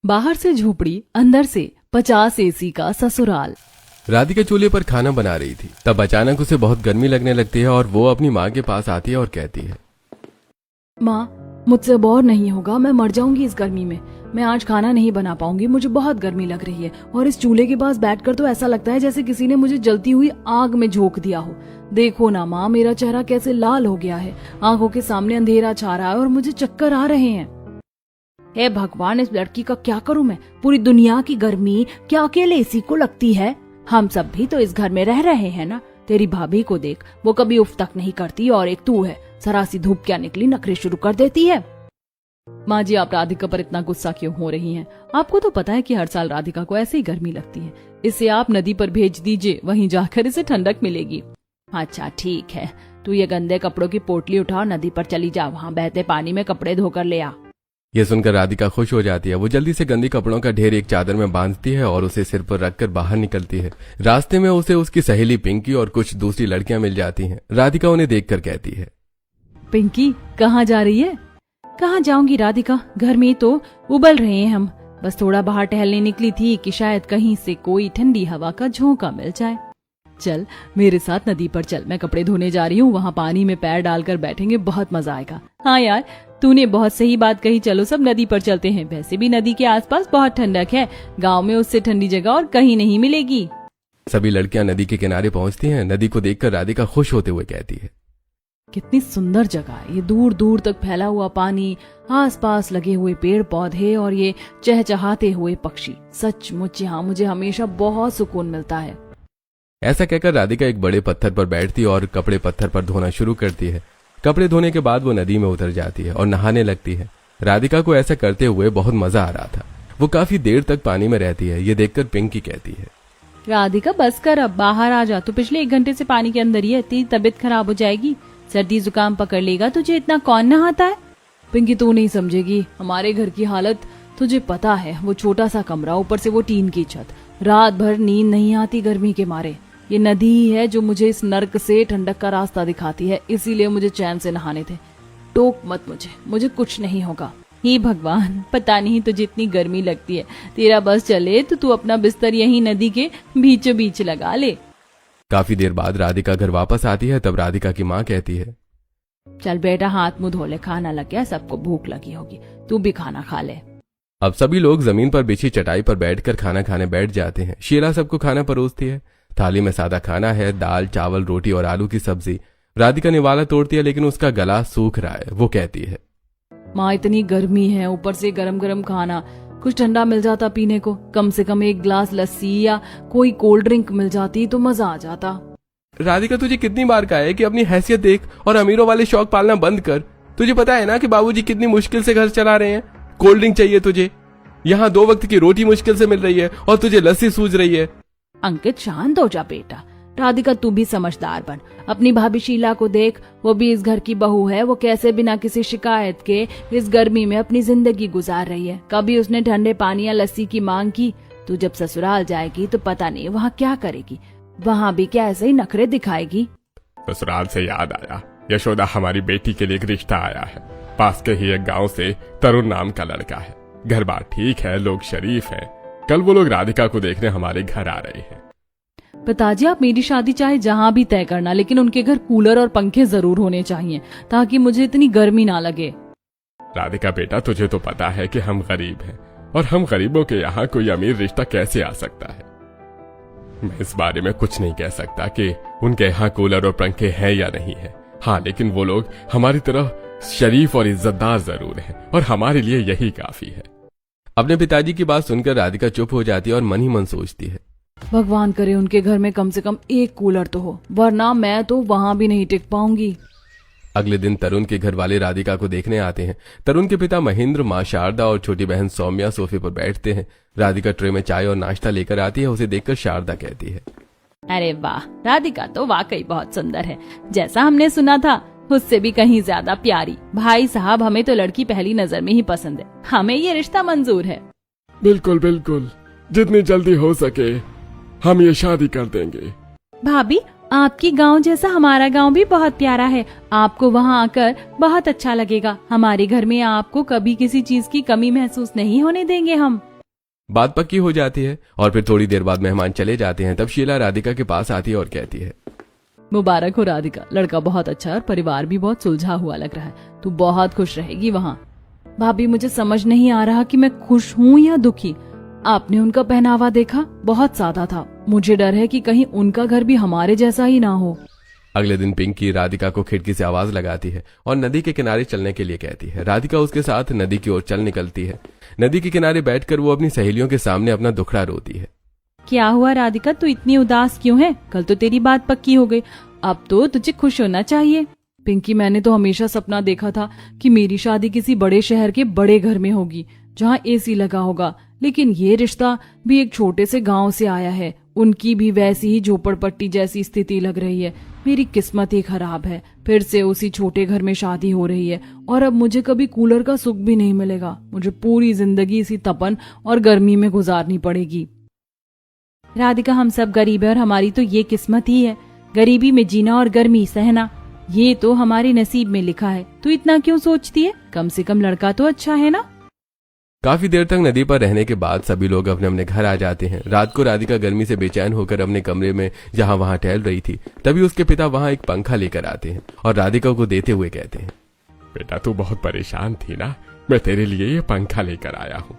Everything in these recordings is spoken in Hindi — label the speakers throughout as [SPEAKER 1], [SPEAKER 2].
[SPEAKER 1] बाहर से झोपड़ी, अंदर से 50 एसी का ससुराल।
[SPEAKER 2] राधिका चूल्हे पर खाना बना रही थी, तब अचानक उसे बहुत गर्मी लगने लगती है और वो अपनी माँ के पास आती है और कहती है,
[SPEAKER 1] माँ, मुझसे अब और नहीं होगा, मैं मर जाऊंगी इस गर्मी में। मैं आज खाना नहीं बना पाऊंगी, मुझे बहुत गर्मी लग रही है और इस चूल्हे के पास बैठकर तो ऐसा लगता है जैसे किसी ने मुझे जलती हुई आग में झोंक दिया हो। देखो ना माँ, मेरा चेहरा कैसे लाल हो गया है, आंखों के सामने अंधेरा छा रहा है और मुझे चक्कर आ रहे हैं। हे भगवान, इस लड़की का क्या करूं मैं? पूरी दुनिया की गर्मी क्या अकेले इसी को लगती है? हम सब भी तो इस घर में रह रहे हैं ना। तेरी भाभी को देख, वो कभी उफ तक नहीं करती और एक तू है, सरासी धूप क्या निकली, नखरे शुरू कर देती है। माँ जी, आप राधिका पर इतना गुस्सा क्यों हो रही हैं? आपको तो पता है कि हर साल राधिका को ऐसे ही गर्मी लगती है। इसे आप नदी पर भेज दीजिए, वहीं जाकर इसे ठंडक मिलेगी। अच्छा ठीक है, तू ये गंदे कपड़ों की पोटली उठा और नदी पर चली जा, वहाँ बहते पानी में कपड़े धोकर ले आ।
[SPEAKER 2] यह सुनकर राधिका खुश हो जाती है। वो जल्दी से गंदी कपड़ों का ढेर एक चादर में बांधती है और उसे सिर पर रखकर बाहर निकलती है। रास्ते में उसे उसकी सहेली पिंकी और कुछ दूसरी लड़कियां मिल जाती हैं। राधिका उन्हें देखकर कहती है,
[SPEAKER 1] पिंकी, कहाँ जा रही है? कहाँ जाऊंगी राधिका, घर में तो उबल रहे हैं हम। बस थोड़ा बाहर टहलने निकली थी कि शायद कहीं से कोई ठंडी हवा का झोंका मिल जाए। चल मेरे साथ नदी पर चल, मैं कपड़े धोने जा रही हूँ, वहाँ पानी में पैर डालकर बैठेंगे, बहुत मजा आएगा। हाँ यार, तूने बहुत सही बात कही, चलो सब नदी पर चलते हैं। वैसे भी नदी के आसपास बहुत ठंडक है, गांव में उससे ठंडी जगह और कहीं नहीं मिलेगी।
[SPEAKER 2] सभी लड़कियां नदी के किनारे पहुंचती हैं। नदी को देखकर राधिका खुश होते हुए कहती है,
[SPEAKER 1] कितनी सुंदर जगह है ये, दूर दूर तक फैला हुआ पानी, आसपास लगे हुए पेड़ पौधे और ये चहचहाते हुए पक्षी। सचमुच यहाँ मुझे हमेशा बहुत सुकून मिलता है।
[SPEAKER 2] ऐसा कहकर राधिका एक बड़े पत्थर पर बैठती और कपड़े पत्थर पर धोना शुरू करती है। कपड़े धोने के बाद वो नदी में उतर जाती है और नहाने लगती है। राधिका को ऐसा करते हुए बहुत मजा आ रहा था। वो काफी देर तक पानी में रहती है। ये देखकर पिंकी कहती है,
[SPEAKER 1] राधिका बस कर, अब बाहर आ जा, तो पिछले 1 घंटे से पानी के अंदर ही है, तेरी तबीयत खराब हो जाएगी, सर्दी जुकाम पकड़ लेगा तुझे, इतना कौन नहाता है? पिंकी, तू नहीं समझेगी, हमारे घर की हालत तुझे पता है। वो छोटा सा कमरा, ऊपर से वो टीन की छत, रात भर नींद नहीं आती गर्मी के मारे। ये नदी ही है जो मुझे इस नर्क से ठंडक का रास्ता दिखाती है, इसीलिए मुझे चैन से नहाने थे। टोक मत मुझे कुछ नहीं होगा। हे भगवान, पता नहीं तुझे इतनी गर्मी लगती है, तेरा बस चले तो तू अपना बिस्तर यहीं नदी के बीचों बीच लगा ले।
[SPEAKER 2] काफी देर बाद राधिका घर वापस आती है। तब राधिका की माँ कहती है,
[SPEAKER 1] चल बेटा, हाथ मुंह धो ले, खाना लग गया, सबको भूख लगी होगी, तू भी खाना खा ले।
[SPEAKER 2] अब सभी लोग जमीन पर बिछी चटाई पर बैठकर खाना खाने बैठ जाते हैं। शीला सबको खाना परोसती है। थाली में सादा खाना है, दाल, चावल, रोटी और आलू की सब्जी। राधिका निवाला तोड़ती है लेकिन उसका गला सूख रहा है। वो कहती है,
[SPEAKER 1] माँ, इतनी गर्मी है, ऊपर से गरम गरम खाना, कुछ ठंडा मिल जाता पीने को, कम से कम 1 गिलास लस्सी या कोई कोल्ड ड्रिंक मिल जाती तो मजा आ जाता।
[SPEAKER 2] राधिका, तुझे कितनी बार कहा है कि अपनी हैसियत देख और अमीरों वाले शौक पालना बंद कर। तुझे पता है ना कि बाबूजी कितनी मुश्किल से घर चला रहे हैं। कोल्ड ड्रिंक चाहिए तुझे, यहाँ 2 वक्त की रोटी मुश्किल से मिल रही है और तुझे लस्सी सूझ रही है।
[SPEAKER 1] अंकित, शांत हो जा बेटा। राधिका, तू भी समझदार बन। अपनी भाभी शीला को देख, वो भी इस घर की बहू है, वो कैसे बिना किसी शिकायत के इस गर्मी में अपनी जिंदगी गुजार रही है। कभी उसने ठंडे पानी या लस्सी की मांग की? तू जब ससुराल जाएगी तो पता नहीं वहाँ क्या करेगी, वहाँ भी क्या ऐसे ही नखरे दिखाएगी।
[SPEAKER 3] ससुराल से याद आया, यशोदा हमारी बेटी के लिए एक रिश्ता आया है। पास के ही एक गांव से तरुण नाम का लड़का है। घर बार ठीक है, लोग शरीफ है। कल वो लोग राधिका को देखने हमारे घर आ रहे हैं।
[SPEAKER 1] पिताजी, आप मेरी शादी चाहे जहाँ भी तय करना, लेकिन उनके घर कूलर और पंखे जरूर होने चाहिए ताकि मुझे इतनी गर्मी ना लगे।
[SPEAKER 3] राधिका बेटा, तुझे तो पता है कि हम गरीब हैं और हम गरीबों के यहाँ कोई अमीर रिश्ता कैसे आ सकता है। मैं इस बारे में कुछ नहीं कह सकता कि उनके यहाँ कूलर और पंखे हैं या नहीं है। हाँ, लेकिन वो लोग हमारी तरह शरीफ और इज्जतदार जरूर हैं और हमारे लिए यही काफी है।
[SPEAKER 2] अपने पिताजी की बात सुनकर राधिका चुप हो जाती है और मन ही मन सोचती है,
[SPEAKER 1] भगवान करे उनके घर में कम से कम 1 कूलर तो हो, वरना मैं तो वहाँ भी नहीं टिक पाऊंगी।
[SPEAKER 2] अगले दिन तरुण के घर वाले राधिका को देखने आते हैं। तरुण के पिता महेंद्र, माँ शारदा और छोटी बहन सौम्या सोफे पर बैठते हैं। राधिका ट्रे में चाय और नाश्ता लेकर आती है। उसे देखकर शारदा कहती है,
[SPEAKER 1] अरे वाह, राधिका तो वाकई बहुत सुंदर है, जैसा हमने सुना था उससे भी कहीं ज्यादा प्यारी। भाई साहब, हमें तो लड़की पहली नजर में ही पसंद है, हमें ये रिश्ता मंजूर है।
[SPEAKER 3] बिल्कुल बिल्कुल, जितनी जल्दी हो सके हम ये शादी कर देंगे।
[SPEAKER 1] भाभी, आपकी गांव जैसा हमारा गांव भी बहुत प्यारा है। आपको वहां आकर बहुत अच्छा लगेगा। हमारे घर में आपको कभी किसी चीज की कमी महसूस नहीं होने देंगे हम।
[SPEAKER 2] बात पक्की हो जाती है और फिर थोड़ी देर बाद मेहमान चले जाते हैं। तब शीला राधिका के पास आती है और कहती है,
[SPEAKER 1] मुबारक हो राधिका, लड़का बहुत अच्छा है और परिवार भी बहुत सुलझा हुआ लग रहा है। तू बहुत खुश रहेगी वहाँ। भाभी, मुझे समझ नहीं आ रहा कि मैं खुश हूँ या दुखी। आपने उनका पहनावा देखा, बहुत सादा था। मुझे डर है कि कहीं उनका घर भी हमारे जैसा ही ना हो।
[SPEAKER 2] अगले दिन पिंकी राधिका को खिड़की से आवाज लगाती है और नदी के किनारे चलने के लिए कहती है। राधिका उसके साथ नदी की ओर चल निकलती है। नदी के किनारे बैठकर वो अपनी सहेलियों के सामने अपना दुखड़ा रोती है।
[SPEAKER 1] क्या हुआ राधिका, तू इतनी उदास क्यों है? कल तो तेरी बात पक्की हो गई, अब तो तुझे खुश होना चाहिए। पिंकी, मैंने तो हमेशा सपना देखा था कि मेरी शादी किसी बड़े शहर के बड़े घर में होगी जहाँ एसी लगा होगा, लेकिन ये रिश्ता भी एक छोटे से गांव से आया है। उनकी भी वैसी ही झोपड़पट्टी जैसी स्थिति लग रही है। मेरी किस्मत ही खराब है, फिर से उसी छोटे घर में शादी हो रही है और अब मुझे कभी कूलर का सुख भी नहीं मिलेगा। मुझे पूरी जिंदगी इसी तपन और गर्मी में गुजारनी पड़ेगी। राधिका, हम सब गरीब है और हमारी तो ये किस्मत ही है, गरीबी में जीना और गर्मी सहना। ये तो हमारे नसीब में लिखा है। तू इतना क्यों सोचती है? कम से कम लड़का तो अच्छा है ना।
[SPEAKER 2] काफी देर तक नदी पर रहने के बाद सभी लोग अपने अपने घर आ जाते हैं। रात को राधिका गर्मी से बेचैन होकर अपने कमरे में जहां वहां टहल रही थी, तभी उसके पिता वहां एक पंखा लेकर आते हैं और राधिका को देते हुए कहते हैं,
[SPEAKER 3] बेटा तू बहुत परेशान थी ना, मैं तेरे लिए ये पंखा लेकर आया हूँ।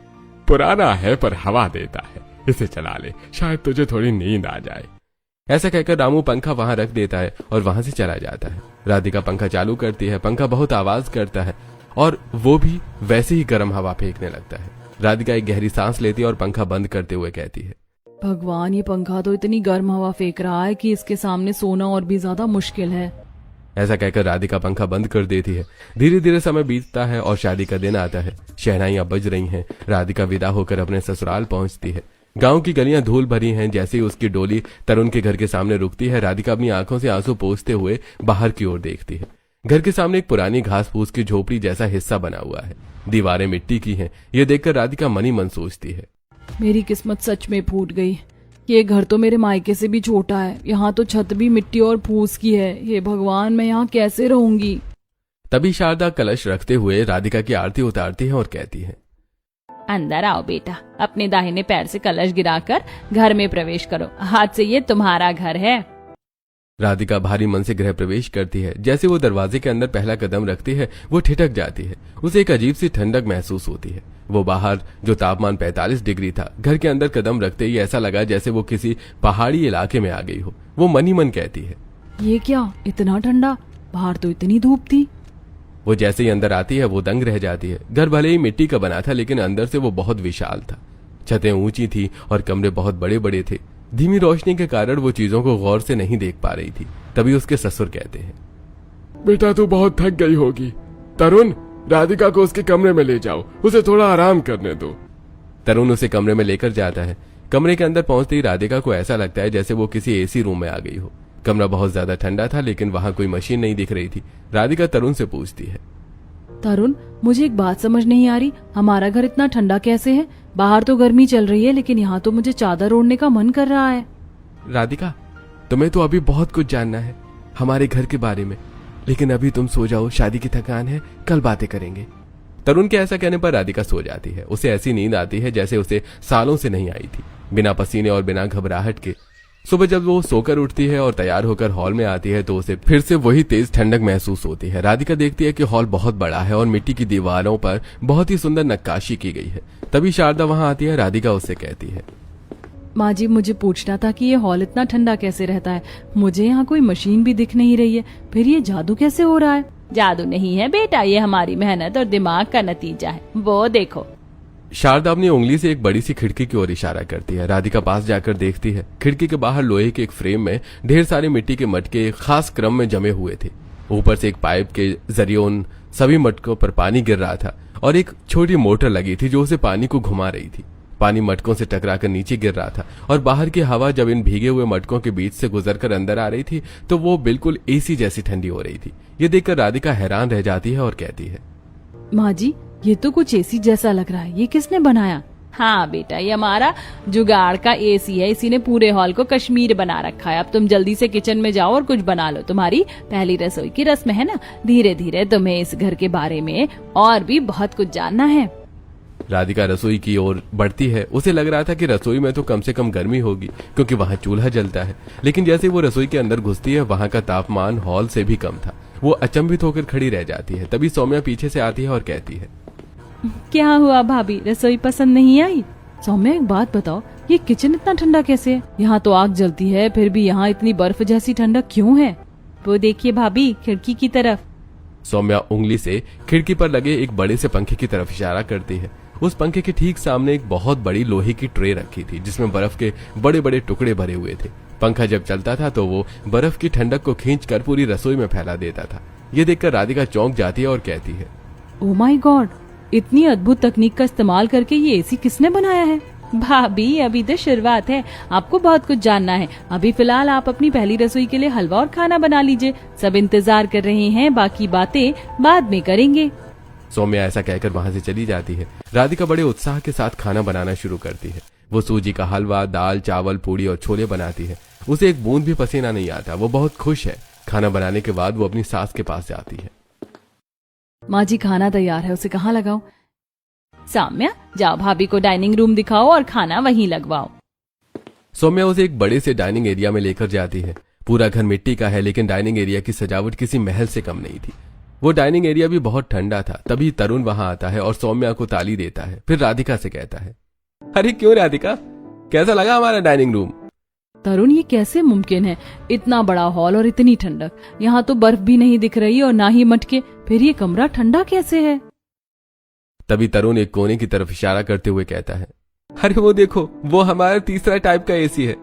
[SPEAKER 3] पुराना है पर हवा देता है, इसे चला ले, शायद तुझे थोड़ी नींद आ जाए।
[SPEAKER 2] ऐसा कहकर रामू पंखा वहां रख देता है और वहां से चला जाता है। राधिका पंखा चालू करती है। पंखा बहुत आवाज करता है और वो भी वैसे ही गर्म हवा फेंकने लगता है। राधिका एक गहरी सांस लेती है और पंखा बंद करते हुए कहती है,
[SPEAKER 1] भगवान, ये पंखा तो इतनी गर्म हवा फेंक रहा है कि इसके सामने सोना और भी ज्यादा मुश्किल है।
[SPEAKER 2] ऐसा कहकर राधिका पंखा बंद कर देती है। धीरे धीरे समय बीतता है और शादी का दिन आता है। शहनाइयां बज रही हैं। राधिका विदा होकर अपने ससुराल पहुंचती है। गांव की गलियां धूल भरी हैं। जैसे ही उसकी डोली तरुण के घर के सामने रुकती है, राधिका अपनी आंखों से आंसू पोंछते हुए बाहर की ओर देखती है। घर के सामने एक पुरानी घास फूस की झोपड़ी जैसा हिस्सा बना हुआ है। दीवारें मिट्टी की हैं। ये देखकर राधिका मनी मन सोचती है,
[SPEAKER 1] मेरी किस्मत सच में फूट गई। ये घर तो मेरे मायके से भी छोटा है। यहाँ तो छत भी मिट्टी और फूस की है। हे भगवान, मैं यहाँ कैसे रहूंगी।
[SPEAKER 2] तभी शारदा कलश रखते हुए राधिका की आरती उतारती है और कहती है,
[SPEAKER 1] अंदर आओ बेटा, अपने दाहिने पैर से कलश गिराकर घर में प्रवेश करो। आज से ये तुम्हारा घर है।
[SPEAKER 2] राधिका भारी मन से गृह प्रवेश करती है। जैसे वो दरवाजे के अंदर पहला कदम रखती है, वो ठिठक जाती है। उसे एक अजीब सी ठंडक महसूस होती है। वो बाहर जो तापमान 45 डिग्री था, घर के अंदर कदम रखते ही ऐसा लगा जैसे वो किसी पहाड़ी इलाके में आ गई हो। वो मन ही मन कहती है,
[SPEAKER 1] ये क्या, इतना ठंडा? बाहर तो इतनी धूप थी।
[SPEAKER 2] वो जैसे ही अंदर आती है वो दंग रह जाती है। घर भले ही मिट्टी का बना था, लेकिन अंदर से वो बहुत विशाल था। छतें ऊंची थी और कमरे बहुत बड़े बड़े थे। धीमी रोशनी के कारण वो चीजों को गौर से नहीं देख पा रही थी। तभी उसके ससुर कहते हैं,
[SPEAKER 3] बेटा तू बहुत थक गई होगी। तरुण, राधिका को उसके कमरे में ले जाओ, उसे थोड़ा आराम करने दो।
[SPEAKER 2] तरुण उसे कमरे में लेकर जाता है। कमरे के अंदर पहुंचते ही राधिका को ऐसा लगता है जैसे वो किसी एसी रूम में आ गई हो। कमरा बहुत ज्यादा ठंडा था, लेकिन वहां कोई मशीन नहीं दिख रही थी। राधिका तरुण से पूछती है,
[SPEAKER 1] तरुण, मुझे एक बात समझ नहीं आ रही, हमारा घर इतना ठंडा कैसे है? बाहर तो गर्मी चल रही है, लेकिन यहाँ तो मुझे चादर ओढ़ने का मन कर रहा है।
[SPEAKER 2] राधिका, तुम्हें तो अभी बहुत कुछ जानना है हमारे घर के बारे में, लेकिन अभी तुम सो जाओ, शादी की थकान है, कल बातें करेंगे। तरुण के ऐसा कहने पर राधिका सो जाती है। उसे ऐसी नींद आती है जैसे उसे सालों से नहीं आई थी, बिना पसीने और बिना घबराहट के। सुबह जब वो सोकर उठती है और तैयार होकर हॉल में आती है तो उसे फिर से वही तेज ठंडक महसूस होती है। राधिका देखती है कि हॉल बहुत बड़ा है और मिट्टी की दीवारों पर बहुत ही सुंदर नक्काशी की गई है। तभी शारदा वहां आती है। राधिका उससे कहती है,
[SPEAKER 1] माँ जी, मुझे पूछना था कि ये हॉल इतना ठंडा कैसे रहता है? मुझे यहाँ कोई मशीन भी दिख नहीं रही है, फिर ये जादू कैसे हो रहा है? जादू नहीं है बेटा, ये हमारी मेहनत और दिमाग का नतीजा है। वो देखो।
[SPEAKER 2] शारदा अपनी उंगली से एक बड़ी सी खिड़की की ओर इशारा करती है। राधिका पास जाकर देखती है। खिड़की के बाहर लोहे के एक फ्रेम में ढेर सारे मिट्टी के मटके एक खास क्रम में जमे हुए थे। ऊपर से एक पाइप के जरिए उन सभी मटकों पर पानी गिर रहा था और एक छोटी मोटर लगी थी जो उसे पानी को घुमा रही थी। पानी मटकों से टकराकर नीचे गिर रहा था और बाहर की हवा जब इन भीगे हुए मटकों के बीच से गुजरकर अंदर आ रही थी तो वो बिल्कुल एसी जैसी ठंडी हो रही थी। ये देखकर राधिका हैरान रह जाती है और कहती है,
[SPEAKER 1] माँ जी, ये तो कुछ एसी जैसा लग रहा है। ये किसने बनाया? हाँ बेटा, ये हमारा जुगाड़ का एसी है, इसी ने पूरे हॉल को कश्मीर बना रखा है। अब तुम जल्दी से किचन में जाओ और कुछ बना लो, तुम्हारी पहली रसोई की रस्म है ना। धीरे धीरे तुम्हें इस घर के बारे में और भी बहुत कुछ जानना है।
[SPEAKER 2] राधिका रसोई की ओर बढ़ती है। उसे लग रहा था कि रसोई में तो कम से कम गर्मी होगी क्योंकि वहाँ चूल्हा जलता है, लेकिन जैसे वो रसोई के अंदर घुसती है वहाँ का तापमान हॉल से भी कम था। वो अचंभित होकर खड़ी रह जाती है। तभी सौम्या पीछे से आती है और कहती है,
[SPEAKER 1] क्या हुआ भाभी, रसोई पसंद नहीं आई? सौम्या एक बात बताओ, ये किचन इतना ठंडा कैसे है? यहाँ तो आग जलती है, फिर भी यहाँ इतनी बर्फ जैसी ठंडक क्यों है? वो देखिए भाभी, खिड़की की तरफ।
[SPEAKER 2] सौम्या उंगली से खिड़की पर लगे एक बड़े से पंखे की तरफ इशारा करती है। उस पंखे के ठीक सामने एक बहुत बड़ी लोहे की ट्रे रखी थी जिसमें बर्फ के बड़े बड़े टुकड़े भरे हुए थे। पंखा जब चलता था तो वो बर्फ की ठंडक को खींचकर पूरी रसोई में फैला देता था। ये देखकर राधिका चौंक जाती है और कहती है,
[SPEAKER 1] ओ माय गॉड, इतनी अद्भुत तकनीक का इस्तेमाल करके ये एसी किसने बनाया है? भाभी अभी तो शुरुआत है, आपको बहुत कुछ जानना है। अभी फिलहाल आप अपनी पहली रसोई के लिए हलवा और खाना बना लीजिए, सब इंतजार कर रहे हैं, बाकी बातें बाद में करेंगे।
[SPEAKER 2] सौम्या ऐसा कहकर वहां से चली जाती है। राधिका बड़े उत्साह के साथ खाना बनाना शुरू करती है। वो सूजी का हलवा, दाल, चावल, पूड़ी और छोले बनाती है। उसे एक बूंद भी पसीना नहीं आता। वो बहुत खुश है। खाना बनाने के बाद वो अपनी सास के पास जाती है।
[SPEAKER 1] माँ जी, खाना तैयार है, उसे कहाँ लगाऊं? सौम्या, जाओ भाभी को डाइनिंग रूम दिखाओ और खाना वहीं लगवाओ।
[SPEAKER 2] सौम्या उसे एक बड़े से डाइनिंग एरिया में लेकर जाती है। पूरा घर मिट्टी का है, लेकिन डाइनिंग एरिया की सजावट किसी महल से कम नहीं थी। वो डाइनिंग एरिया भी बहुत ठंडा था। तभी तरुण वहां आता है और सौम्या को ताली देता है। फिर राधिका से कहता है, अरे क्यों राधिका, कैसा लगा हमारा डाइनिंग रूम?
[SPEAKER 1] तरुण, ये कैसे मुमकिन है? इतना बड़ा हॉल और इतनी ठंडक, यहाँ तो बर्फ भी नहीं दिख रही और ना ही मटके, फिर ये कमरा ठंडा कैसे है?
[SPEAKER 2] तभी तरुण एक कोने की तरफ इशारा करते हुए कहता है, अरे वो देखो, वो हमारा तीसरा टाइप का एसी है।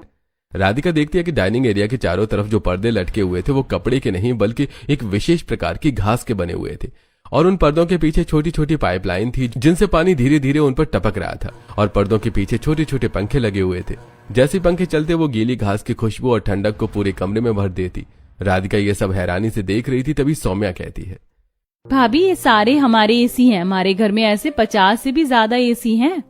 [SPEAKER 2] राधिका देखती है कि डाइनिंग एरिया के चारों तरफ जो पर्दे लटके हुए थे वो कपड़े के नहीं बल्कि एक विशेष प्रकार की घास के बने हुए थे, और उन पर्दों के पीछे छोटी छोटी पाइपलाइन थी जिनसे पानी धीरे धीरे उन पर टपक रहा था, और पर्दों के पीछे छोटे छोटे पंखे लगे हुए थे। जैसे पंखे चलते वो गीली घास की खुशबू और ठंडक को पूरे कमरे में भर देती। राधिका ये सब हैरानी से देख रही थी। तभी सौम्या कहती है,
[SPEAKER 1] भाभी ये सारे हमारे एसी हैं, हमारे घर में ऐसे 50 से भी ज्यादा एसी हैं।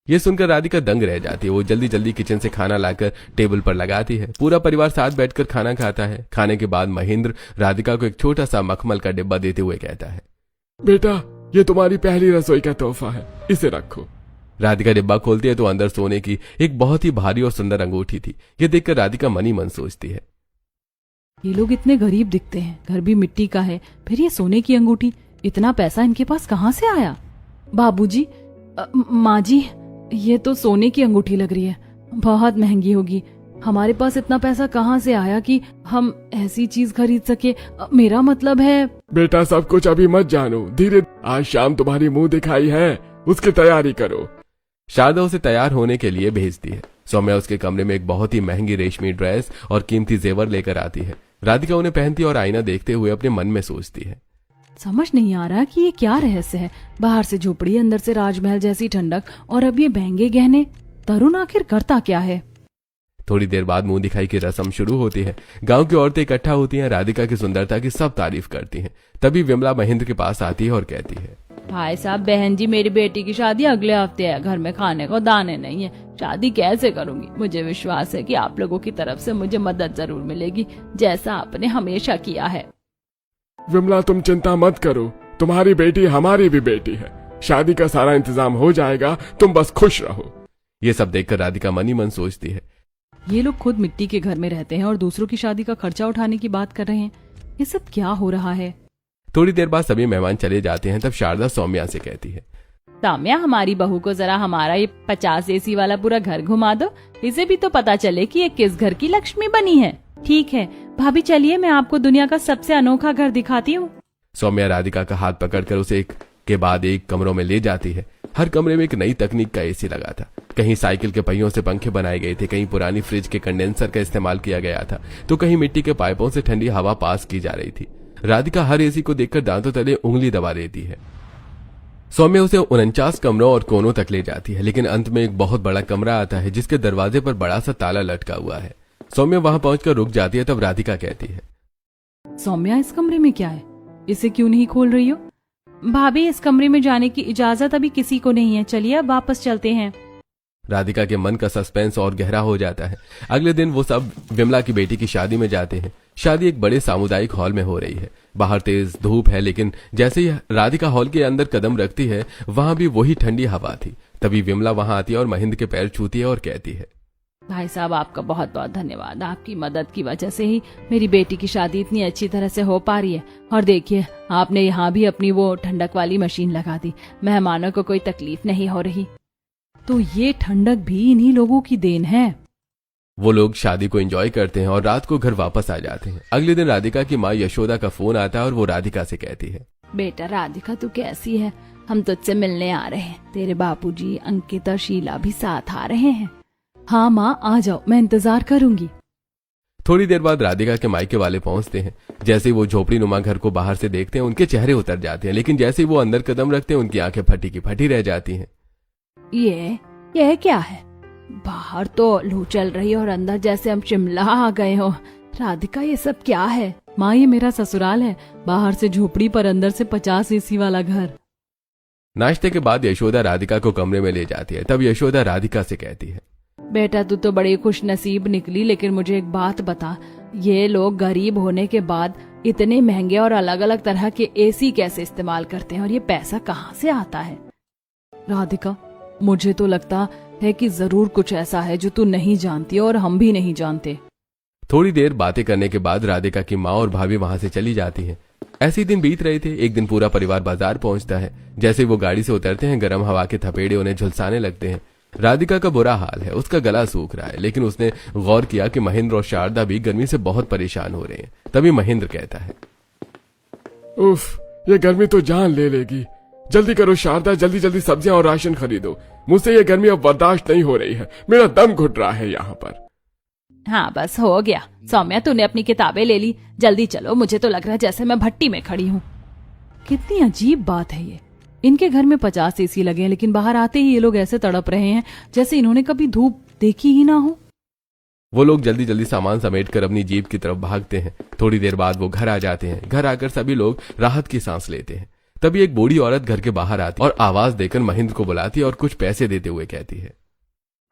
[SPEAKER 2] ये सुनकर राधिका दंग रह जाती है। वो जल्दी जल्दी किचन से खाना लाकर टेबल पर लगाती है। पूरा परिवार साथ बैठकर खाना खाता है। खाने के बाद महेंद्र राधिका को एक छोटा सा मखमल का डिब्बा देते हुए कहता है,
[SPEAKER 3] बेटा, ये तुम्हारी पहली रसोई का तोहफा है, इसे रखो।
[SPEAKER 2] राधिका डिब्बा खोलती है तो अंदर सोने की एक बहुत ही भारी और सुंदर अंगूठी थी। ये देखकर राधिका मन ही मन सोचती है,
[SPEAKER 1] ये लोग इतने गरीब दिखते हैं, घर भी मिट्टी का है, फिर ये सोने की अंगूठी, इतना पैसा इनके पास कहाँ से आया? बाबूजी, माँ जी, ये तो सोने की अंगूठी लग रही है, बहुत महंगी होगी। हमारे पास इतना पैसा कहाँ से आया कि हम ऐसी चीज खरीद सके? मेरा मतलब है।
[SPEAKER 3] बेटा, सब कुछ अभी मत जानो, धीरे। आज शाम तुम्हारी मुंह दिखाई है, उसकी तैयारी करो।
[SPEAKER 2] शारदा उसे तैयार होने के लिए भेजती है। सौम्या उसके कमरे में एक बहुत ही महंगी रेशमी ड्रेस और कीमती जेवर लेकर आती है। राधिका उन्हें पहनती और आईना देखते हुए अपने मन में सोचती है,
[SPEAKER 1] समझ नहीं आ रहा कि ये क्या रहस्य है। बाहर से झोपड़ी, अंदर से राजमहल जैसी ठंडक, और अब ये महंगे गहने। तरुण आखिर करता क्या है?
[SPEAKER 2] थोड़ी देर बाद मुंह दिखाई की रस्म शुरू होती है। गांव की औरतें इकट्ठा होती हैं। राधिका की सुंदरता की सब तारीफ करती हैं। तभी विमला महेंद्र के पास आती है और कहती है,
[SPEAKER 1] भाई साहब, बहन जी, मेरी बेटी की शादी अगले हफ्ते है, घर में खाने को दाने नहीं है, शादी कैसे करूंगी? मुझे विश्वास है कि आप लोगों की तरफ से मुझे मदद जरूर मिलेगी, जैसा आपने हमेशा किया है।
[SPEAKER 3] विमला, तुम चिंता मत करो, तुम्हारी बेटी हमारी भी बेटी है, शादी का सारा इंतजाम हो जाएगा, तुम बस खुश रहो।
[SPEAKER 2] ये सब देखकर राधिका मन ही मन सोचती है,
[SPEAKER 1] ये लोग खुद मिट्टी के घर में रहते हैं और दूसरों की शादी का खर्चा उठाने की बात कर रहे हैं। ये सब क्या हो रहा है?
[SPEAKER 2] थोड़ी देर बाद सभी मेहमान चले जाते हैं। तब शारदा सौम्या से कहती है,
[SPEAKER 1] सौम्या, हमारी बहू को जरा हमारा ये 50 एसी वाला पूरा घर घुमा दो, इसे भी तो पता चले कि ये किस घर की लक्ष्मी बनी है। ठीक है भाभी, चलिए मैं आपको दुनिया का सबसे अनोखा घर दिखाती हूँ।
[SPEAKER 2] सौम्या राधिका का हाथ पकड़कर उसे एक के बाद एक कमरों में ले जाती है। हर कमरे में एक नई तकनीक का एसी लगा था। कहीं साइकिल के पहियों से पंखे बनाए गए थे, कहीं पुरानी फ्रिज के कंडेंसर का इस्तेमाल किया गया था, तो कहीं मिट्टी के पाइपों से ठंडी हवा पास की जा रही थी। राधिका हर एसी को देखकर दांतों तले उंगली दबा देती है। सौम्या उसे 49 कमरों और कोनों तक ले जाती है, लेकिन अंत में एक बहुत बड़ा कमरा आता है जिसके दरवाजे पर बड़ा सा ताला लटका हुआ है। सौम्या वहां पहुंचकर रुक जाती है। तब राधिका कहती है,
[SPEAKER 1] सौम्या, इस कमरे में क्या है? इसे क्यों नहीं खोल रही हो? भाभी, इस कमरे में जाने की इजाजत अभी किसी को नहीं है, चलिए अब वापस चलते हैं।
[SPEAKER 2] राधिका के मन का सस्पेंस और गहरा हो जाता है। अगले दिन वो सब विमला की बेटी की शादी में जाते हैं। शादी एक बड़े सामुदायिक हॉल में हो रही है। बाहर तेज धूप है, लेकिन जैसे ही राधिका हॉल के अंदर कदम रखती है वहां भी वही ठंडी हवा थी। तभी विमला वहां आती है और महेंद्र के पैर छूती है और कहती है,
[SPEAKER 1] भाई साहब, आपका बहुत बहुत धन्यवाद। आपकी मदद की वजह से ही मेरी बेटी की शादी इतनी अच्छी तरह से हो पा रही है। और देखिए, आपने यहाँ भी अपनी वो ठंडक वाली मशीन लगा दी, मेहमानों को कोई तकलीफ नहीं हो रही। तो ये ठंडक भी इन्हीं लोगों की देन है।
[SPEAKER 2] वो लोग शादी को एंजॉय करते हैं और रात को घर वापस आ जाते हैं। अगले दिन राधिका की माँ यशोदा का फोन आता है और वो राधिका से कहती है,
[SPEAKER 1] बेटा राधिका, तू कैसी है? हम तुझसे मिलने आ रहे हैं। तेरे बापूजी, अंकित और शीला भी साथ आ रहे हैं। हाँ माँ, आ जाओ, मैं इंतजार करूंगी।
[SPEAKER 2] थोड़ी देर बाद राधिका के मायके वाले पहुंचते हैं। जैसे ही वो झोपड़ी नुमा घर को बाहर से देखते हैं उनके चेहरे उतर जाते हैं, लेकिन जैसे ही वो अंदर कदम रखते हैं उनकी आंखें फटी की फटी रह जाती हैं।
[SPEAKER 1] ये क्या है? बाहर तो लू चल रही है और अंदर जैसे हम शिमला आ गए हो। राधिका, ये सब क्या है? माँ, ये मेरा ससुराल है। बाहर से झोपड़ी पर अंदर से 50 एसी वाला घर।
[SPEAKER 2] नाश्ते के बाद यशोदा राधिका को कमरे में ले जाती है। तब यशोदा राधिका से कहती है,
[SPEAKER 1] बेटा, तू तो बड़ी खुश नसीब निकली, लेकिन मुझे एक बात बता, ये लोग गरीब होने के बाद इतने महंगे और अलग अलग तरह के एसी कैसे इस्तेमाल करते हैं और ये पैसा कहाँ से आता है? राधिका, मुझे तो लगता है कि जरूर कुछ ऐसा है जो तू नहीं जानती और हम भी नहीं जानते।
[SPEAKER 2] थोड़ी देर बातें करने के बाद राधिका की माँ और भाभी वहां से चली जाती हैं। ऐसे ही दिन बीत रहे थे। एक दिन पूरा परिवार बाजार पहुंचता है। जैसे वो गाड़ी से उतरते हैं, गर्म हवा के थपेड़े उन्हें झुलसाने लगते हैं। राधिका का बुरा हाल है, उसका गला सूख रहा है, लेकिन उसने गौर किया कि महेंद्र और शारदा भी गर्मी से बहुत परेशान हो रहे हैं। तभी महेंद्र कहता है,
[SPEAKER 3] उफ, ये गर्मी तो जान ले लेगी। जल्दी करो शारदा, जल्दी जल्दी सब्जियां और राशन खरीदो। मुझसे ये गर्मी अब बर्दाश्त नहीं हो रही है। मेरा दम घुट रहा है यहाँ पर।
[SPEAKER 1] हाँ, बस हो गया। सौम्या, तूने अपनी किताबें ले ली, जल्दी चलो। मुझे तो लग रहा है जैसे मैं भट्टी में खड़ी हूँ। कितनी अजीब बात है ये। इनके घर में 50 एसी लगे हैं, लेकिन बाहर आते ही ये लोग ऐसे तड़प रहे हैं जैसे इन्होंने कभी धूप देखी ही ना हो।
[SPEAKER 2] वो लोग जल्दी जल्दी सामान समेटकर अपनी जीप की तरफ भागते हैं। थोड़ी देर बाद वो घर आ जाते हैं। घर आकर सभी लोग राहत की सांस लेते हैं। तभी एक बूढ़ी औरत घर के बाहर आती और आवाज देकर महेंद्र को बुलाती है और कुछ पैसे देते हुए कहती है,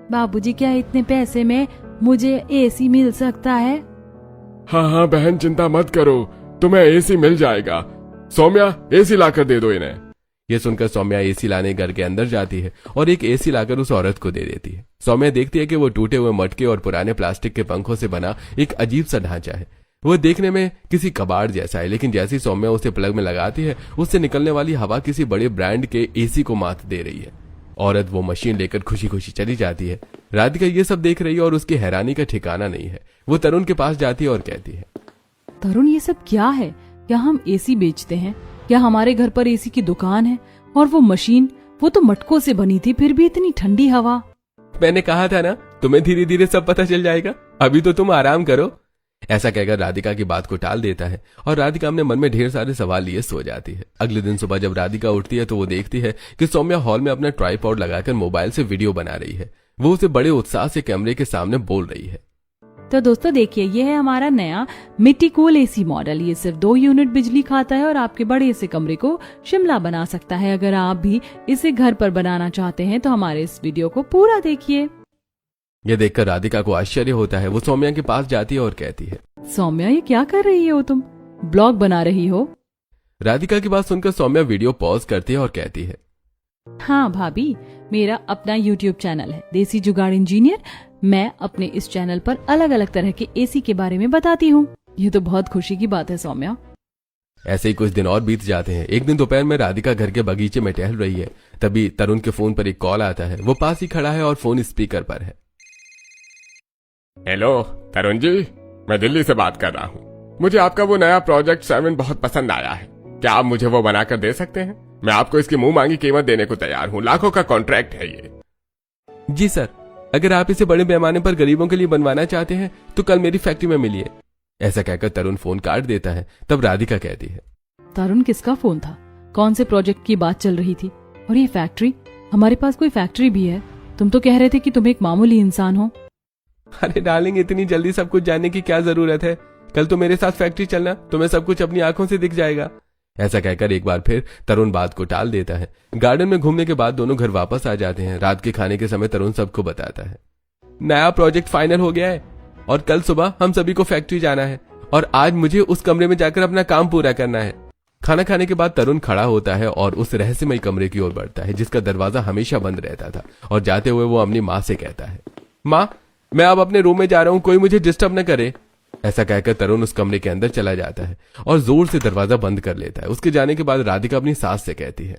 [SPEAKER 1] बाबूजी, क्या इतने पैसे में मुझे एसी मिल सकता है?
[SPEAKER 3] हाँ हाँ बहन, चिंता मत करो, तुम्हें एसी मिल जाएगा। सौम्या, एसी लाकर दे दो इन्हें।
[SPEAKER 2] ये सुनकर सौम्या एसी लाने घर के अंदर जाती है और एक एसी लाकर उस औरत को दे देती है। सौम्या देखती है कि वो टूटे हुए मटके और पुराने प्लास्टिक के पंखों से बना एक अजीब सा ढांचा है। वो देखने में किसी कबाड़ जैसा है, लेकिन जैसी सौम्या उसे प्लग में लगाती है, उससे निकलने वाली हवा किसी बड़े ब्रांड के एसी को मात दे रही है। औरत वो मशीन लेकर खुशी खुशी चली जाती है। राधिका ये सब देख रही है और उसकी हैरानी का ठिकाना नहीं है। वो तरुण के पास जाती है और कहती है,
[SPEAKER 1] तरुण, ये सब क्या है? क्या हम एसी बेचते हैं? क्या हमारे घर पर एसी की दुकान है? और वो मशीन, वो तो मटकों से बनी थी, फिर भी इतनी ठंडी हवा।
[SPEAKER 2] मैंने कहा था ना, तुम्हें धीरे धीरे सब पता चल जाएगा। अभी तो तुम आराम करो। ऐसा कहकर राधिका की बात को टाल देता है और राधिका अपने मन में ढेर सारे सवाल लिए सो जाती है। अगले दिन सुबह जब राधिका उठती है तो वो देखती है कि सौम्या हॉल में अपना ट्राइपॉड लगाकर मोबाइल से वीडियो बना रही है। वो उसे बड़े उत्साह से कैमरे के सामने बोल रही है,
[SPEAKER 1] तो दोस्तों देखिए, ये है हमारा नया मिट्टी कूल एसी मॉडल। ये सिर्फ 2 यूनिट बिजली खाता है और आपके बड़े से कमरे को शिमला बना सकता है। अगर आप भी इसे घर पर बनाना चाहते हैं तो हमारे इस वीडियो को पूरा देखिए।
[SPEAKER 2] यह देखकर राधिका को आश्चर्य होता है। वो सौम्या के पास जाती है और कहती है,
[SPEAKER 1] सौम्या, ये क्या कर रही हो तुम? ब्लॉग बना रही हो?
[SPEAKER 2] राधिका की बात सुनकर सौम्या वीडियो पॉज करती है और कहती है,
[SPEAKER 1] हाँ भाभी, मेरा अपना YouTube चैनल है, देसी जुगाड़ इंजीनियर। मैं अपने इस चैनल पर अलग अलग तरह के एसी के बारे में बताती हूँ। ये तो बहुत खुशी की बात है सौम्या।
[SPEAKER 2] ऐसे ही कुछ दिन और बीत जाते हैं। एक दिन दोपहर में राधिका घर के बगीचे में टहल रही है। तभी तरुण के फोन पर एक कॉल आता है। वो पास ही खड़ा है और फोन स्पीकर पर है।
[SPEAKER 3] हेलो तरुण जी, मैं दिल्ली से बात कर रहा हूँ। मुझे आपका वो नया प्रोजेक्ट 7 बहुत पसंद आया है। क्या आप मुझे वो बनाकर दे सकते हैं? मैं आपको इसकी मुंह मांगी कीमत देने को तैयार हूँ। लाखों का कॉन्ट्रैक्ट है ये।
[SPEAKER 2] जी सर, अगर आप इसे बड़े पैमाने पर गरीबों के लिए बनवाना चाहते हैं तो कल मेरी फैक्ट्री में मिलिए। ऐसा कहकर तरुण फोन काट देता है। तब राधिका कहती है,
[SPEAKER 1] तरुण, किसका फोन था? कौन से प्रोजेक्ट की बात चल रही थी? और ये फैक्ट्री? हमारे पास कोई फैक्ट्री भी है। तुम तो कह रहे थे कि तुम एक मामूली इंसान हो।
[SPEAKER 2] अरे डार्लिंग, इतनी जल्दी सब कुछ जानने की क्या जरूरत है? कल तो मेरे साथ फैक्ट्री चलना, तुम्हें सब कुछ अपनी आंखों से दिख जाएगा। ऐसा कहकर एक बार फिर तरुण बात को टाल देता है। गार्डन में घूमने के बाद दोनों घर वापस आ जाते हैं। रात के खाने के समय तरुण सबको बताता है, नया प्रोजेक्ट फाइनल हो गया है और कल सुबह हम सभी को फैक्ट्री जाना है और आज मुझे उस कमरे में जाकर अपना काम पूरा करना है। खाना खाने के बाद तरुण खड़ा होता है और उस रहस्यमय कमरे की ओर बढ़ता है जिसका दरवाजा हमेशा बंद रहता था, और जाते हुए वो अपनी माँ से कहता है, माँ मैं अब अपने रूम में जा रहा हूं, कोई मुझे डिस्टर्ब न करे। ऐसा कहकर तरुण उस कमरे के अंदर चला जाता है और जोर से दरवाजा बंद कर लेता है। उसके जाने के बाद राधिका अपनी सास से कहती है,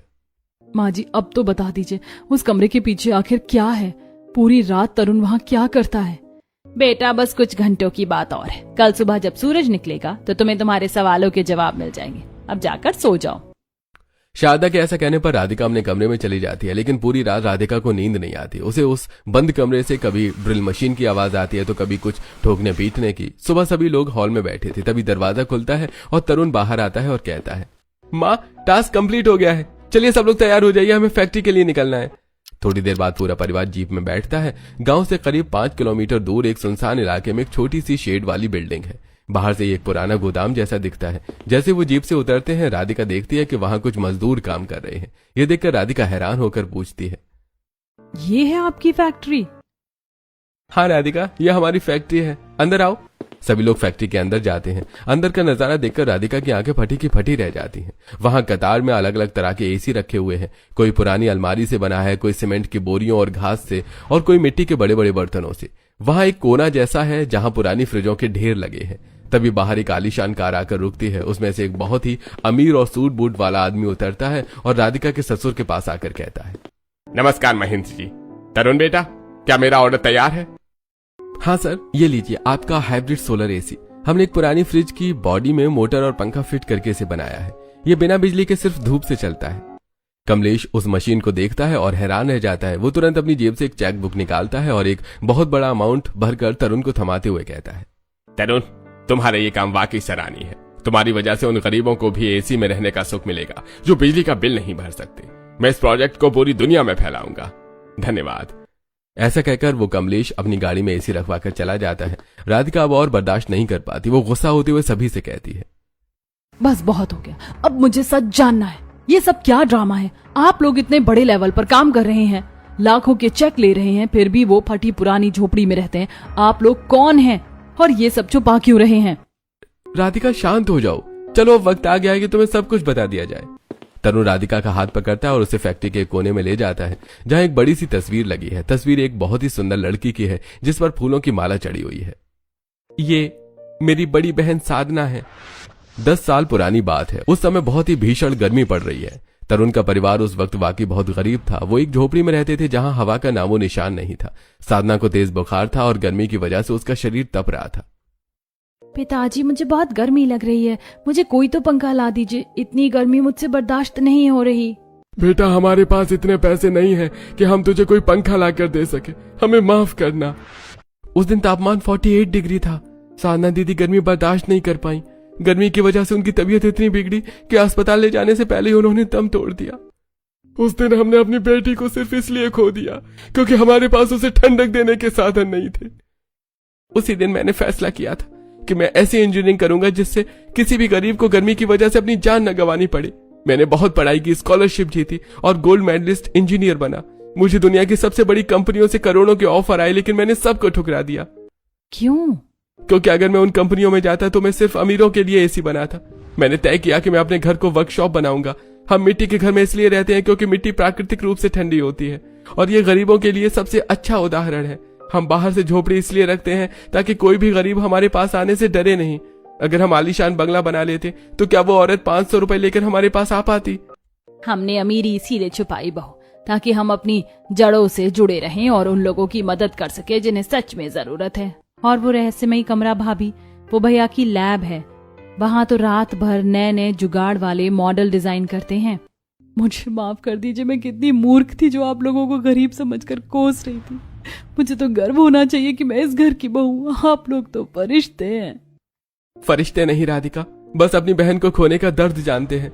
[SPEAKER 1] माँ जी अब तो बता दीजिए उस कमरे के पीछे आखिर क्या है? पूरी रात तरुण वहाँ क्या करता है? बेटा बस कुछ घंटों की बात और है, कल सुबह जब सूरज निकलेगा तो तुम्हें तुम्हारे सवालों के जवाब मिल जाएंगे। अब जाकर सो जाओ।
[SPEAKER 2] शारदा के ऐसा कहने पर राधिका अपने कमरे में चली जाती है, लेकिन पूरी रात राधिका को नींद नहीं आती। उसे उस बंद कमरे से कभी ड्रिल मशीन की आवाज आती है तो कभी कुछ ठोकने पीटने की। सुबह सभी लोग हॉल में बैठे थे, तभी दरवाजा खुलता है और तरुण बाहर आता है और कहता है, माँ टास्क कंप्लीट हो गया है, चलिए सब लोग तैयार हो जाइए, हमें फैक्ट्री के लिए निकलना है। थोड़ी देर बाद पूरा परिवार जीप में बैठता है। गांव से करीब 5 किलोमीटर दूर एक सुनसान इलाके में एक छोटी सी शेड वाली बिल्डिंग है। बाहर से एक पुराना गोदाम जैसा दिखता है। जैसे वो जीप से उतरते हैं राधिका देखती है कि वहां कुछ मजदूर काम कर रहे हैं। ये देखकर राधिका हैरान होकर पूछती है,
[SPEAKER 1] ये है आपकी फैक्ट्री?
[SPEAKER 2] हाँ राधिका, ये हमारी फैक्ट्री है, अंदर आओ। सभी लोग फैक्ट्री के अंदर जाते हैं। अंदर का नजारा देखकर राधिका की आंखें फटी की फटी रह जाती हैं। वहां कतार में अलग अलग तरह के एसी रखे हुए हैं। कोई पुरानी अलमारी से बना है, कोई सीमेंट की बोरियों और घास से, और कोई मिट्टी के बड़े बड़े बर्तनों से। वहां एक कोना जैसा है जहां पुरानी फ्रिजों के ढेर लगे हैं। तभी बाहर एक आलीशान कार आकर रुकती है। उसमें से एक बहुत ही अमीर और सूट बूट वाला आदमी उतरता है और राधिका के ससुर के पास आकर कहता है,
[SPEAKER 3] नमस्कार महेंद्र जी। तरुण बेटा, क्या मेरा ऑर्डर तैयार है?
[SPEAKER 2] हाँ सर, ये लीजिए आपका हाइब्रिड सोलर एसी। हमने एक पुरानी फ्रिज की बॉडी में मोटर और पंखा फिट करके इसे बनाया है। ये बिना बिजली के सिर्फ धूप से चलता है। कमलेश उस मशीन को देखता है और हैरान रह जाता है। वो तुरंत अपनी जेब से एक चेक बुक निकालता है और एक बहुत बड़ा अमाउंट भरकर तरुण को थमाते हुए कहता है,
[SPEAKER 3] तरुण तुम्हारा ये काम वाकई सराहनीय है। तुम्हारी वजह से उन गरीबों को भी एसी में रहने का सुख मिलेगा जो बिजली का बिल नहीं भर सकते। मैं इस प्रोजेक्ट को पूरी दुनिया में फैलाऊंगा। धन्यवाद।
[SPEAKER 2] ऐसा कहकर वो कमलेश अपनी गाड़ी में एसी रखवा कर चला जाता है। राधिका अब और बर्दाश्त नहीं कर पाती। वो गुस्सा होते हुए सभी से कहती है,
[SPEAKER 1] बस बहुत हो गया, अब मुझे सच जानना है, ये सब क्या ड्रामा है? आप लोग इतने बड़े लेवल पर काम कर रहे हैं, लाखों के चेक ले रहे हैं, फिर भी वो फटी पुरानी झोपड़ी में रहते हैं। आप लोग कौन हैं और ये सब छुपा क्यों रहे हैं?
[SPEAKER 2] राधिका शांत हो जाओ, चलो अब वक्त आ गया है कि तुम्हें सब कुछ बता दिया जाए। तरुण राधिका का हाथ पकड़ता है और उसे फैक्ट्री के कोने में ले जाता है जहां एक बड़ी सी तस्वीर लगी है। तस्वीर एक बहुत ही सुंदर लड़की की है जिस पर फूलों की माला चढ़ी हुई है। ये मेरी बड़ी बहन साधना है। 10 साल पुरानी बात है। उस समय बहुत ही भीषण गर्मी पड़ रही है। तरुण का परिवार उस वक्त वाकई बहुत गरीब था। वो एक झोपड़ी में रहते थे जहां हवा का नामो निशान नहीं था। साधना को तेज बुखार था और गर्मी की वजह से उसका शरीर तप रहा था।
[SPEAKER 1] पिताजी मुझे बहुत गर्मी लग रही है, मुझे कोई तो पंखा ला दीजिए, इतनी गर्मी मुझसे बर्दाश्त नहीं हो रही।
[SPEAKER 3] बेटा हमारे पास इतने पैसे नहीं है कि हम तुझे कोई पंखा लाकर दे सके, हमें माफ करना।
[SPEAKER 2] उस दिन तापमान 48 डिग्री था। साधना दीदी गर्मी बर्दाश्त नहीं कर पाई। गर्मी की वजह से उनकी तबीयत इतनी बिगड़ी कि अस्पताल ले जाने से पहले ही उन्होंने दम तोड़ दिया।
[SPEAKER 3] उस दिन हमने अपनी बेटी को सिर्फ इसलिए खो दिया क्योंकि हमारे पास उसे ठंडक देने के साधन नहीं थे।
[SPEAKER 2] उसी दिन मैंने फैसला किया था कि मैं ऐसी इंजीनियरिंग करूंगा जिससे किसी भी गरीब को गर्मी की वजह से अपनी जान न गंवानी पड़े। मैंने बहुत पढ़ाई की, स्कॉलरशिप जीती और गोल्ड मेडलिस्ट इंजीनियर बना। मुझे दुनिया की सबसे बड़ी कंपनियों से करोड़ों के ऑफर आए, लेकिन मैंने सबको ठुकरा दिया।
[SPEAKER 1] क्यों?
[SPEAKER 2] क्योंकि अगर मैं उन कंपनियों में जाता तो मैं सिर्फ अमीरों के लिए एसी बनाता। मैंने तय किया कि मैं अपने घर को वर्कशॉप बनाऊंगा। हम मिट्टी के घर में इसलिए रहते हैं क्योंकि मिट्टी प्राकृतिक रूप से ठंडी होती है और ये गरीबों के लिए सबसे अच्छा उदाहरण है। हम बाहर से झोपड़ी इसलिए रखते हैं ताकि कोई भी गरीब हमारे पास आने से डरे नहीं। अगर हम आलीशान बंगला बना लेते तो क्या वो औरत 500 रुपए लेकर हमारे पास आ पाती?
[SPEAKER 1] हमने अमीरी इसीलिए छुपाई बहू, ताकि हम अपनी जड़ों से जुड़े रहें और उन लोगों की मदद कर सके जिन्हें सच में जरूरत है। और वो रहस्यमयी कमरा भाभी, वो भैया की लैब है। वहां तो रात भर नए नए जुगाड़ वाले मॉडल डिजाइन करते हैं। मुझे माफ कर दीजिए, मैं कितनी मूर्ख थी जो आप लोगों को गरीब समझकर कोस रही थी। मुझे तो गर्व होना चाहिए कि मैं इस घर की बहू। आप लोग तो फरिश्ते हैं।
[SPEAKER 2] फरिश्ते नहीं राधिका, बस अपनी बहन को खोने का दर्द जानते हैं।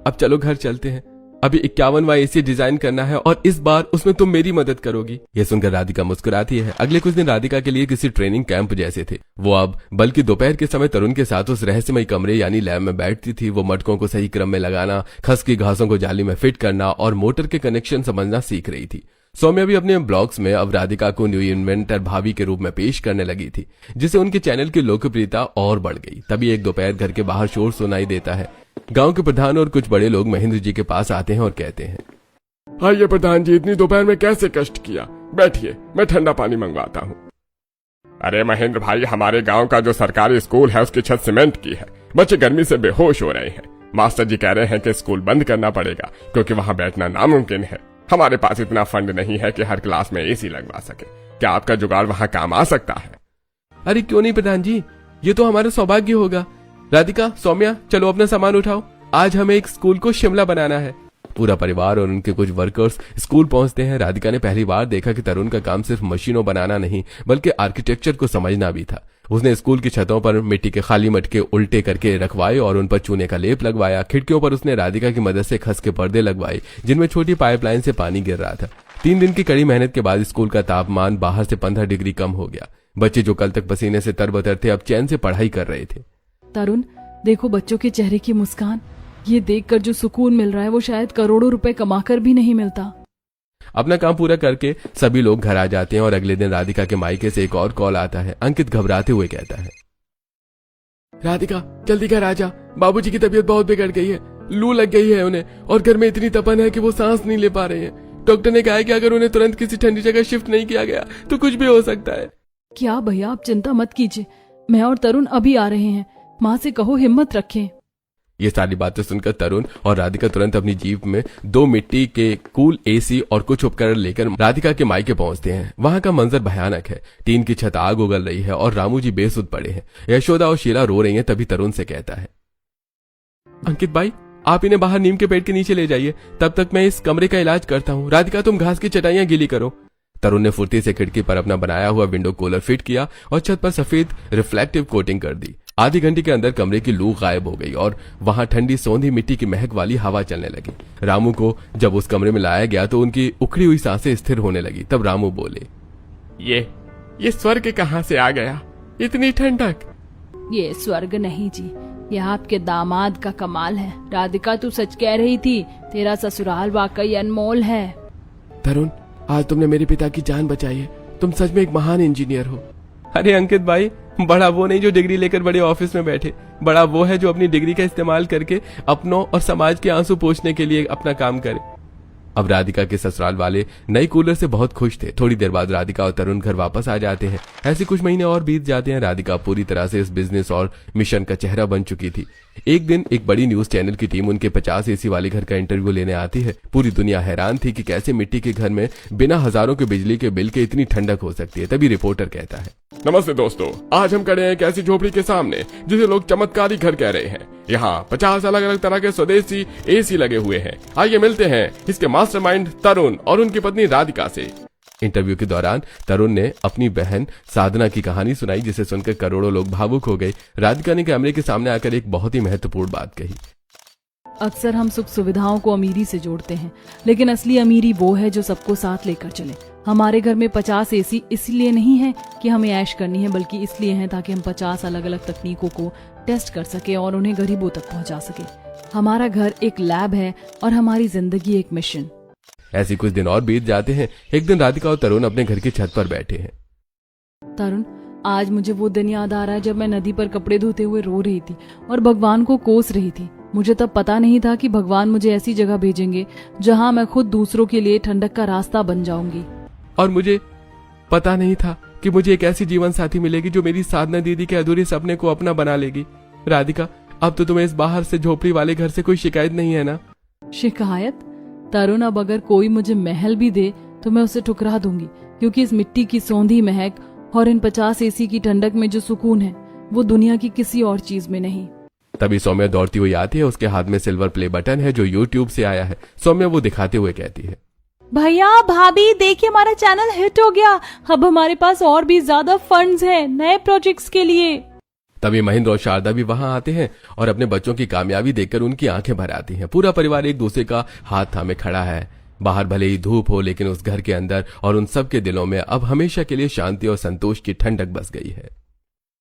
[SPEAKER 2] अब चलो घर चलते हैं। अभी 51वां एसी डिजाइन करना है और इस बार उसमें तुम मेरी मदद करोगी। यह सुनकर राधिका मुस्कुराती है। अगले कुछ दिन राधिका के लिए किसी ट्रेनिंग कैंप जैसे थे। वो अब बल्कि दोपहर के समय तरुण के साथ उस रहस्यमय कमरे यानी लैब में बैठती थी। वो मटकों को सही क्रम में लगाना, खस की घासों को जाली में फिट करना और मोटर के कनेक्शन समझना सीख रही थी। सौम्या भी अपने ब्लॉग्स में अब राधिका को न्यू इन्वेंटर भाभी के रूप में पेश करने लगी थी, जिससे उनके चैनल की लोकप्रियता और बढ़ गई। तभी एक दोपहर घर के बाहर शोर सुनाई देता है। गांव के प्रधान और कुछ बड़े लोग महेंद्र जी के पास आते हैं और कहते हैं,
[SPEAKER 3] आइए प्रधान जी, इतनी दोपहर में कैसे कष्ट किया, बैठिए, मैं ठंडा पानी मंगवाता हूँ। अरे महेंद्र भाई, हमारे गांव का जो सरकारी स्कूल है उसकी छत सीमेंट की है। बच्चे गर्मी से बेहोश हो रहे हैं। मास्टर जी कह रहे हैं कि स्कूल बंद करना पड़ेगा क्योंकि वहां बैठना नामुमकिन है। हमारे पास इतना फंड नहीं है कि हर क्लास में एसी लगवा सके। क्या आपका जुगाड़ वहां काम आ सकता है?
[SPEAKER 2] अरे क्यों नहीं प्रधान जी, ये तो हमारा सौभाग्य होगा। राधिका, सौम्या, चलो अपना सामान उठाओ, आज हमें एक स्कूल को शिमला बनाना है। पूरा परिवार और उनके कुछ वर्कर्स स्कूल पहुंचते हैं। राधिका ने पहली बार देखा कि तरुण का काम सिर्फ मशीनों बनाना नहीं बल्कि आर्किटेक्चर को समझना भी था। उसने स्कूल की छतों पर मिट्टी के खाली मटके उल्टे करके रखवाए और उन पर चूने का लेप लगवाया। खिड़कियों पर उसने राधिका की मदद से खस के पर्दे लगवाए जिनमें छोटी पाइपलाइन से पानी गिर रहा था। 3 दिन की कड़ी मेहनत के बाद स्कूल का तापमान बाहर से 15 डिग्री कम हो गया। बच्चे जो कल तक पसीने से तरबतर थे अब चैन से पढ़ाई कर रहे थे।
[SPEAKER 1] तरुण, देखो बच्चों के चेहरे की मुस्कान, ये देखकर जो सुकून मिल रहा है वो शायद करोड़ों रुपए कमाकर भी नहीं मिलता।
[SPEAKER 2] अपना काम पूरा करके सभी लोग घर आ जाते हैं और अगले दिन राधिका के मायके से एक और कॉल आता है। अंकित घबराते हुए कहता है, राधिका जल्दी घर आ जा, बाबूजी की तबीयत बहुत बिगड़ गई है, लू लग गई है उन्हें और घर में इतनी तपन है कि वो सांस नहीं ले पा रहे हैं। डॉक्टर ने कहा है कि अगर उन्हें तुरंत किसी ठंडी जगह शिफ्ट नहीं किया गया तो कुछ भी हो सकता है।
[SPEAKER 1] क्या भैया, आप चिंता मत कीजिए, मैं और तरुण अभी आ रहे हैं। माँ से कहो हिम्मत रखें।
[SPEAKER 2] ये सारी बातें सुनकर तरुण और राधिका तुरंत अपनी जीप में 2 मिट्टी के कूल एसी और कुछ उपकरण लेकर राधिका के मायके पहुंचते हैं। वहां का मंजर भयानक है। टीन की छत आग उगल रही है और रामू जी बेसुध पड़े हैं। यशोदा और शीला रो रही हैं। तभी तरुण से कहता है, अंकित भाई, आप इन्हें बाहर नीम के पेड़ के नीचे ले जाइए, तब तक मैं इस कमरे का इलाज करता हूँ। राधिका, तुम घास की चटाइयां गीली करो। तरुण ने फुर्ती से खिड़की पर अपना बनाया हुआ विंडो कूलर फिट किया और छत पर सफेद रिफ्लेक्टिव कोटिंग कर दी। आधी घंटे के अंदर कमरे की लू गायब हो गई और वहां ठंडी सौंधी मिट्टी की महक वाली हवा चलने लगी। रामू को जब उस कमरे में लाया गया तो उनकी उखड़ी हुई सांसें स्थिर होने लगी। तब रामू बोले,
[SPEAKER 3] ये स्वर्ग कहाँ से आ गया, इतनी ठंडक?
[SPEAKER 1] ये स्वर्ग नहीं जी, ये आपके दामाद का कमाल है। राधिका, तू सच कह रही थी, तेरा ससुराल वाकई अनमोल है।
[SPEAKER 2] तरुण, आज तुमने मेरे पिता की जान बचाई है। तुम सच में एक महान इंजीनियर हो। अरे अंकित भाई, बड़ा वो नहीं जो डिग्री लेकर बड़े ऑफिस में बैठे, बड़ा वो है जो अपनी डिग्री का इस्तेमाल करके अपनों और समाज के आंसू पोंछने के लिए अपना काम करे। अब राधिका के ससुराल वाले नई कूलर से बहुत खुश थे। थोड़ी देर बाद राधिका और तरुण घर वापस आ जाते हैं। ऐसे कुछ महीने और बीत जाते हैं। राधिका पूरी तरह से इस बिजनेस और मिशन का चेहरा बन चुकी थी। एक दिन एक बड़ी न्यूज चैनल की टीम उनके 50 एसी वाले घर का इंटरव्यू लेने आती है। पूरी दुनिया हैरान थी कि कैसे मिट्टी के घर में बिना हजारों के बिजली के बिल के इतनी ठंडक हो सकती है। तभी रिपोर्टर कहता है,
[SPEAKER 3] नमस्ते दोस्तों, आज हम खड़े हैं एक ऐसी झोपड़ी के सामने जिसे लोग चमत्कारी घर कह रहे हैं। यहाँ 50 अलग अलग तरह के स्वदेशी एसी लगे हुए हैं। आइए मिलते हैं इसके मास्टरमाइंड तरुण और उनकी पत्नी राधिका से।
[SPEAKER 2] इंटरव्यू के दौरान तरुण ने अपनी बहन साधना की कहानी सुनाई, जिसे सुनकर करोड़ों लोग भावुक हो गए। राधिका ने कैमरे के सामने आकर एक बहुत ही महत्वपूर्ण बात कही,
[SPEAKER 1] अक्सर हम सुख सुविधाओं को अमीरी से जोड़ते हैं, लेकिन असली अमीरी वो है जो सबको साथ लेकर चले। हमारे घर में 50 एसी इसलिए नहीं है कि हमें ऐश करनी है, बल्कि इसलिए है ताकि हम 50 अलग अलग तकनीकों को टेस्ट कर सके और उन्हें गरीबों तक पहुंचा सके। हमारा घर एक लैब है और हमारी जिंदगी एक मिशन।
[SPEAKER 2] ऐसे कुछ दिन और बीत जाते हैं। एक दिन राधिका और तरुण अपने घर की छत पर बैठे हैं।
[SPEAKER 1] तरुण, आज मुझे वो दिन याद आ रहा है जब मैं नदी पर कपड़े धोते हुए रो रही थी और भगवान को कोस रही थी। मुझे तब पता नहीं था कि भगवान मुझे ऐसी जगह भेजेंगे जहां मैं खुद दूसरों के लिए ठंडक का रास्ता बन जाऊंगी।
[SPEAKER 2] और मुझे पता नहीं था कि मुझे एक ऐसी जीवन साथी मिलेगी जो मेरी साधना दीदी के अधूरे सपने को अपना बना लेगी। राधिका, अब तो तुम्हें इस बाहर से झोपड़ी वाले घर से कोई शिकायत नहीं है ना?
[SPEAKER 1] शिकायत? तरुण, अब अगर कोई मुझे महल भी दे तो मैं उसे ठुकरा दूंगी, क्योंकि इस मिट्टी की सौंधी महक और इन 50 एसी की ठंडक में जो सुकून है वो दुनिया की किसी और चीज में नहीं।
[SPEAKER 2] तभी सौम्या दौड़ती हुई आती है। उसके हाथ में सिल्वर प्ले बटन है जो यूट्यूब से आया है। सौम्या वो दिखाते हुए कहती है,
[SPEAKER 1] भैया भाभी देखिए, हमारा चैनल हिट हो गया। अब हमारे पास और भी ज्यादा फंड्स हैं नए प्रोजेक्ट्स के लिए।
[SPEAKER 2] तभी महेंद्र और शारदा भी वहां आते हैं और अपने बच्चों की कामयाबी देखकर उनकी आंखें भर आती हैं। पूरा परिवार एक दूसरे का हाथ थामे खड़ा है। बाहर भले ही धूप हो, लेकिन उस घर के अंदर और उन सब के दिलों में अब हमेशा के लिए शांति और संतोष की ठंडक बस गई है।